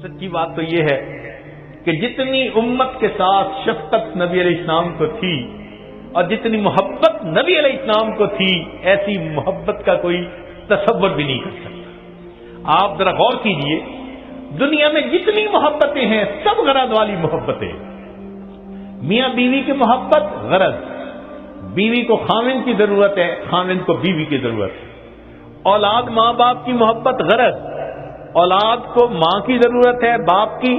سچی بات تو یہ ہے کہ جتنی امت کے ساتھ شفقت نبی علیہ السلام کو تھی اور جتنی محبت نبی علیہ السلام کو تھی، ایسی محبت کا کوئی تصور بھی نہیں کر سکتا۔ آپ ذرا غور کیجئے، دنیا میں جتنی محبتیں ہیں سب غرض والی محبتیں۔ میاں بیوی کی محبت غرض، بیوی کو خاوند کی ضرورت ہے، خاوند کو بیوی کی ضرورت ہے۔ اولاد ماں باپ کی محبت غرض، اولاد کو ماں کی ضرورت ہے، باپ کی،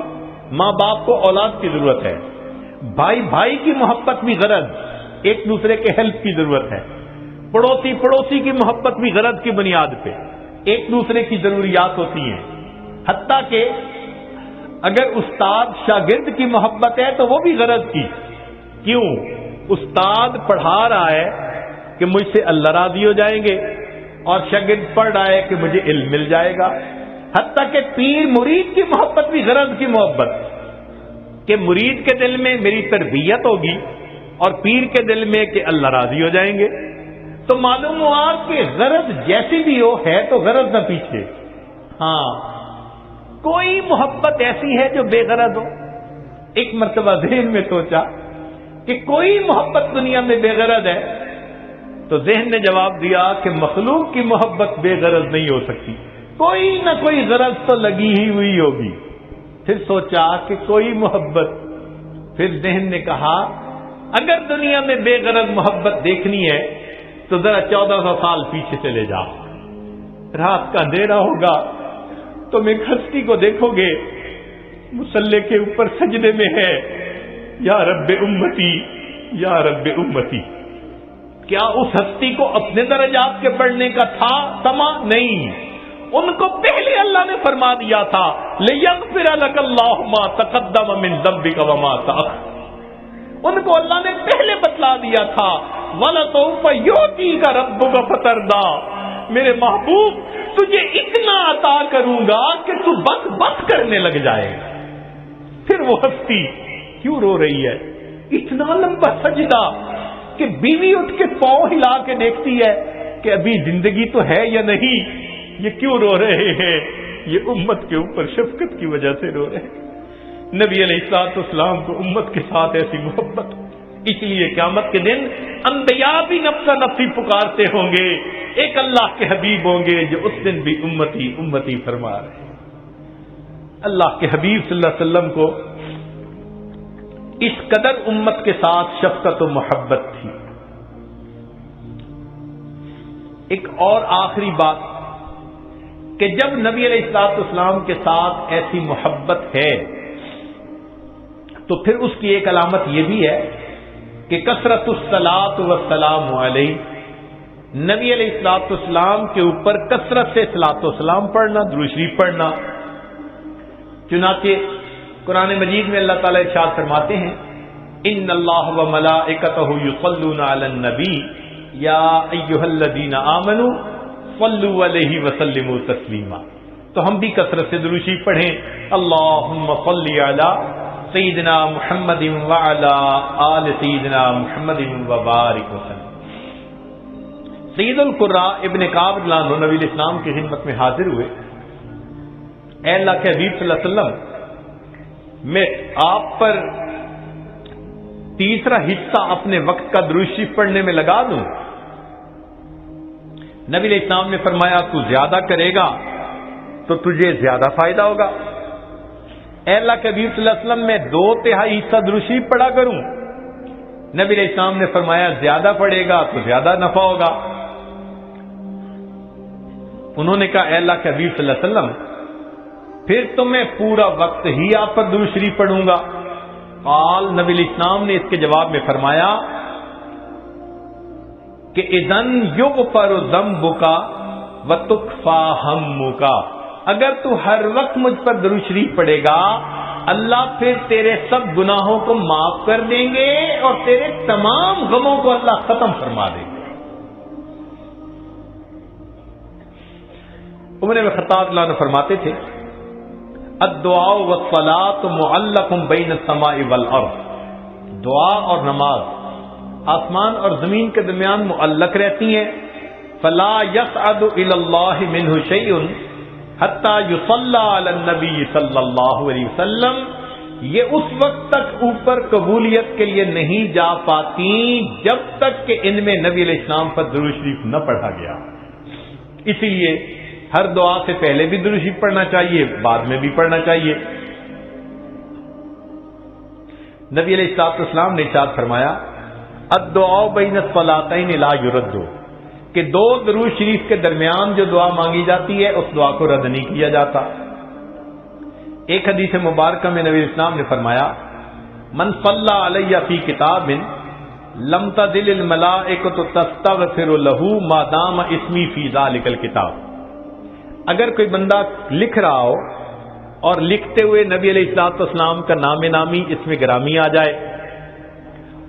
ماں باپ کو اولاد کی ضرورت ہے۔ بھائی بھائی کی محبت بھی غرض، ایک دوسرے کے ہیلپ کی ضرورت ہے۔ پڑوسی پڑوسی کی محبت بھی غرض کی بنیاد پہ، ایک دوسرے کی ضروریات ہوتی ہیں۔ حتیٰ کہ اگر استاد شاگرد کی محبت ہے تو وہ بھی غرض کی۔ کیوں؟ استاد پڑھا رہا ہے کہ مجھ سے اللہ راضی ہو جائیں گے، اور شاگرد پڑھ رہا ہے کہ مجھے علم مل جائے گا۔ حتیٰ کہ پیر مرید کی محبت بھی غرض کی محبت، کہ مرید کے دل میں میری تربیت ہوگی اور پیر کے دل میں کہ اللہ راضی ہو جائیں گے۔ تو معلوم ہوا کہ غرض جیسی بھی ہو ہے تو غرض نہ پیچھے۔ ہاں، کوئی محبت ایسی ہے جو بے غرض ہو؟ ایک مرتبہ ذہن میں سوچا کہ کوئی محبت دنیا میں بے غرض ہے، تو ذہن نے جواب دیا کہ مخلوق کی محبت بے غرض نہیں ہو سکتی، کوئی نہ کوئی غرض تو لگی ہی ہوئی ہوگی۔ پھر سوچا کہ کوئی محبت، پھر ذہن نے کہا اگر دنیا میں بے غرض محبت دیکھنی ہے تو ذرا 1400 سال پیچھے چلے جاؤ۔ رات کا اندھیرا ہوگا، تم ایک ہستی کو دیکھو گے مصلی کے اوپر سجدے میں ہے، یا رب امتی یا رب امتی۔ کیا اس ہستی کو اپنے درجات کے پڑھنے کا تھا سما؟ نہیں، ان کو پہلے اللہ نے فرما دیا تھا لِيَغْفِرَ لَكَ اللَّهُ مَا تَقَدَّمَ مِن ذَنبِكَ وَمَا تَأَخَّرَ۔ ان کو اللہ نے پہلے بتلا دیا تھا وَلَسَوْفَ يُعْطِيكَ رَبُّكَ فَتَرْضَىٰ، میرے محبوب تجھے اتنا عطا کروں گا کہ تو بس بس کرنے لگ جائے گا۔ پھر وہ ہستی کیوں رو رہی ہے؟ اتنا لمبا سجدہ کہ بیوی اٹھ کے پاؤں ہلا کے دیکھتی ہے کہ ابھی زندگی تو ہے یا نہیں۔ یہ کیوں رو رہے ہیں؟ یہ امت کے اوپر شفقت کی وجہ سے رو رہے ہیں۔ نبی علیہ الصلوۃ والسلام کو امت کے ساتھ ایسی محبت، اس لیے قیامت کے دن انبیاء بھی نفس نفسی پکارتے ہوں گے، ایک اللہ کے حبیب ہوں گے جو اس دن بھی امتی امتی فرما رہے ہیں۔ اللہ کے حبیب صلی اللہ علیہ وسلم کو اس قدر امت کے ساتھ شفقت و محبت تھی۔ ایک اور آخری بات کہ جب نبی علیہ الصلوۃ والسلام کے ساتھ ایسی محبت ہے تو پھر اس کی ایک علامت یہ بھی ہے کہ کثرت الصلاۃ والسلام علیہ، نبی علیہ الصلوۃ والسلام کے اوپر کثرت سے صلاۃ و سلام پڑھنا، درود شریف پڑھنا۔ چنانچہ قرآن مجید میں اللہ تعالیٰ ارشاد فرماتے ہیں ان اللہ وملائکتہ یصلون علی النبی یا ایھا الذین آمنوا صلوا علیہ وسلموا تسلیما۔ تو ہم بھی کثرت سے درود شریف پڑھیں، اللہم صلی علی سیدنا محمد وعلی آل سیدنا محمد وبارک وسلم۔ سید القراء ابن کعب رضی اللہ عنہ نبی علیہ السلام کی خدمت میں حاضر ہوئے، اے اللہ کے حبیب صلی اللہ علیہ وسلم، میں آپ پر تیسرا حصہ اپنے وقت کا درود شریف پڑھنے میں لگا دوں؟ نبی علیہ السلام نے فرمایا تو زیادہ کرے گا تو تجھے زیادہ فائدہ ہوگا۔ اے اللہ کے حبیب صلی اللہ علیہ وسلم، میں 2/3 حصہ درود شریف پڑھا کروں؟ نبی علیہ السلام نے فرمایا زیادہ پڑھے گا تو زیادہ نفع ہوگا۔ انہوں نے کہا اے اللہ کے حبیب صلی اللہ علیہ وسلم، پھر تو میں پورا وقت ہی آپ پر درود شریف پڑھوں گا۔ قال، نبی علیہ السلام نے اس کے جواب میں فرمایا کہ اذن یغفر ذنبک وتکفی ہمک، اگر تو ہر وقت مجھ پر درود شریف پڑھے گا اللہ پھر تیرے سب گناہوں کو معاف کر دیں گے اور تیرے تمام غموں کو اللہ ختم فرما دیں گے۔ عمر بن خطاب اللہ عنہ فرماتے تھے الدعاء والصلاۃ معلق بین السماء والارض، دعا اور نماز آسمان اور زمین کے درمیان معلق رہتی ہیں، فلا یصعد الی اللہ منہ شیء، حتی یصلی علی النبی صلی اللہ علیہ وسلم، یہ اس وقت تک اوپر قبولیت کے لیے نہیں جا پاتی جب تک کہ ان میں نبی علیہ السلام پر درود شریف نہ پڑھا گیا۔ اسی لیے ہر دعا سے پہلے بھی درود شریف پڑھنا چاہیے، بعد میں بھی پڑھنا چاہیے۔ نبی علیہ السلام نے ارشاد فرمایا الدعاء بین الصلاتین لا یرد، کہ دو درود شریف کے درمیان جو دعا مانگی جاتی ہے اس دعا کو رد نہیں کیا جاتا۔ ایک حدیث مبارکہ میں نبی اسلام نے فرمایا من صلی علی فی کتاب لم تزل الملائکۃ تستغفر له ما دام اسمی فی ذلک الکتاب، اگر کوئی بندہ لکھ رہا ہو اور لکھتے ہوئے نبی علیہ الصلوۃ والسلام کا نام نامی اس میں گرامی آ جائے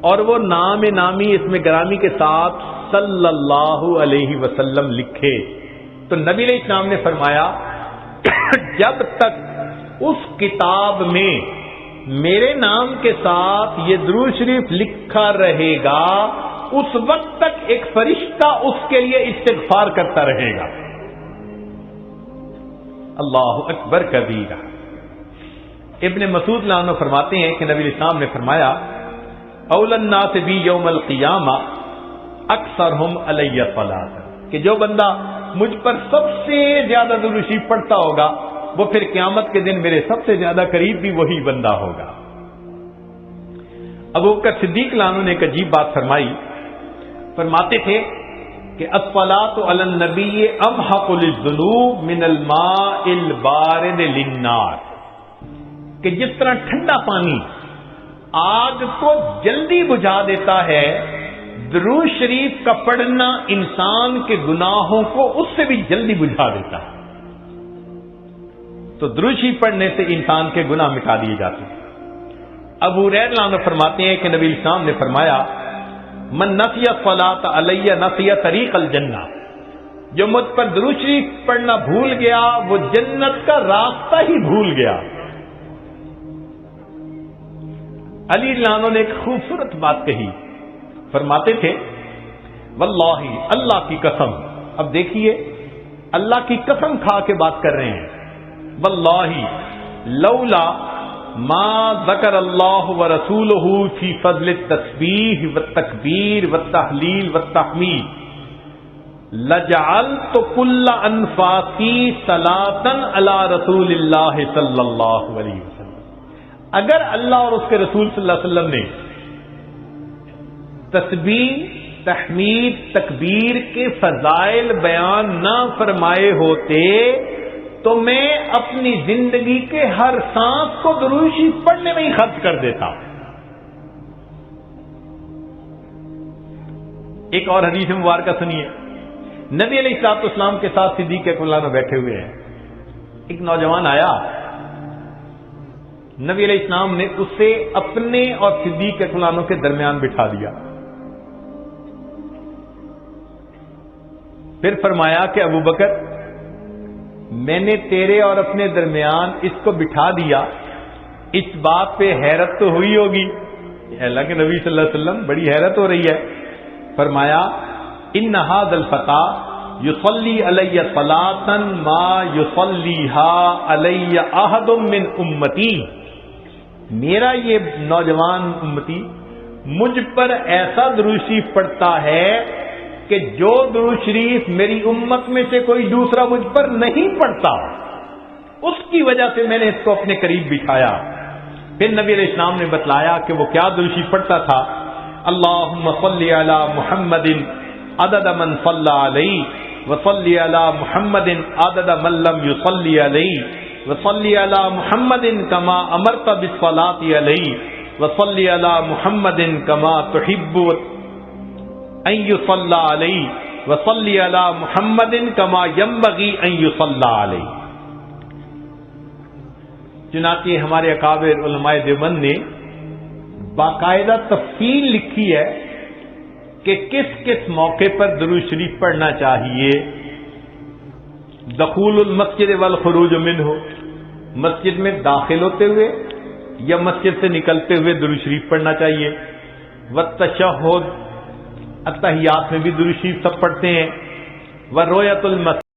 اور وہ نام نامی اس میں گرامی کے ساتھ صلی اللہ علیہ وسلم لکھے، تو نبی علیہ السلام نے فرمایا جب تک اس کتاب میں میرے نام کے ساتھ یہ درود شریف لکھا رہے گا اس وقت تک ایک فرشتہ اس کے لیے استغفار کرتا رہے گا۔ اللہ اکبر کبیرہ۔ ابن مسعود رضی اللہ عنہ فرماتے ہیں کہ نبی الاسلام نے فرمایا اول الناس بی یوم القیامہ اکثرہم علی صلاۃ، کہ جو بندہ مجھ پر سب سے زیادہ درود شریف پڑھتا ہوگا وہ پھر قیامت کے دن میرے سب سے زیادہ قریب بھی وہی بندہ ہوگا۔ ابو بکر صدیق رضی اللہ عنہ نے ایک عجیب بات فرمائی، فرماتے تھے کہ الصلاۃ علی النبی امحق للذنوب من الماء البارد للنار، کہ جس طرح ٹھنڈا پانی آگ کو جلدی بجھا دیتا ہے، درود شریف کا پڑھنا انسان کے گناہوں کو اس سے بھی جلدی بجھا دیتا ہے۔ تو درود شریف پڑھنے سے انسان کے گناہ مٹا دیے جاتے ہیں۔ ابو ہریرہ رضی اللہ عنہ فرماتے ہیں کہ نبی الاسلام نے فرمایا من نسی الصلاۃ علی نسی طریق الجنہ، جو مجھ پر درود شریف پڑھنا بھول گیا وہ جنت کا راستہ ہی بھول گیا۔ علی رضی اللہ عنہ نے ایک خوبصورت بات کہی، فرماتے تھے واللہ، اللہ کی قسم، اب دیکھیے اللہ کی قسم کھا کے بات کر رہے ہیں، واللہ لولا ما ذکر اللہ ورسولہ فی فضل التسبیح والتکبیر والتحلیل والتحمید لجعلت کل انفاسی صلاۃ علی رسول اللہ صلی اللہ علیہ وسلم، اگر اللہ اور اس کے رسول صلی اللہ علیہ وسلم نے تسبیح تحمید تکبیر کے فضائل بیان نہ فرمائے ہوتے تو میں اپنی زندگی کے ہر سانس کو درود شریف پڑھنے میں ہی خرچ کر دیتا۔ ایک اور حدیث مبارکہ سنیے، نبی علیہ الصلوۃ والسلام کے ساتھ صدیق اکبر میں بیٹھے ہوئے ہیں، ایک نوجوان آیا، نبی علیہ السلام نے اسے اپنے اور صدیق اکبر کے درمیان بٹھا دیا، پھر فرمایا کہ ابو بکر میں نے تیرے اور اپنے درمیان اس کو بٹھا دیا، اس بات پہ حیرت تو ہوئی ہوگی، اللہ کے نبی صلی اللہ علیہ وسلم بڑی حیرت ہو رہی ہے۔ فرمایا ان ھذا الفتى یصلی علی صلاۃ ما یصلیھا علی احد من امتی، میرا یہ نوجوان امتی مجھ پر ایسا درود شریف پڑھتا ہے کہ جو درود شریف میری امت میں سے کوئی دوسرا مجھ پر نہیں پڑھتا، اس کی وجہ سے میں نے اس کو اپنے قریب بٹھایا۔ پھر نبی علیہ السلام نے بتلایا کہ وہ کیا درود شریف پڑھتا تھا، اللہم صلی علی محمد عدد من صلی علیہ وصلی علی محمد عدد من لم یصلی علیہ وصلی علی محمد کما امرت بالصلاۃ علیہ وصلی علی محمد کما تحب ان یصلی علیہ وصلی علی محمد کما ینبغی ان یصلی علیہ۔ چنانچہ ہمارے اکابر علماء دیوبند نے باقاعدہ تفصیل لکھی ہے کہ کس کس موقع پر درود شریف پڑھنا چاہیے۔ دخول المسجد والخروج منہ، مسجد میں داخل ہوتے ہوئے یا مسجد سے نکلتے ہوئے درود شریف پڑھنا چاہیے۔ والتشہد، التحیات میں بھی درود شریف سب پڑھتے ہیں۔ ورؤیت المسجد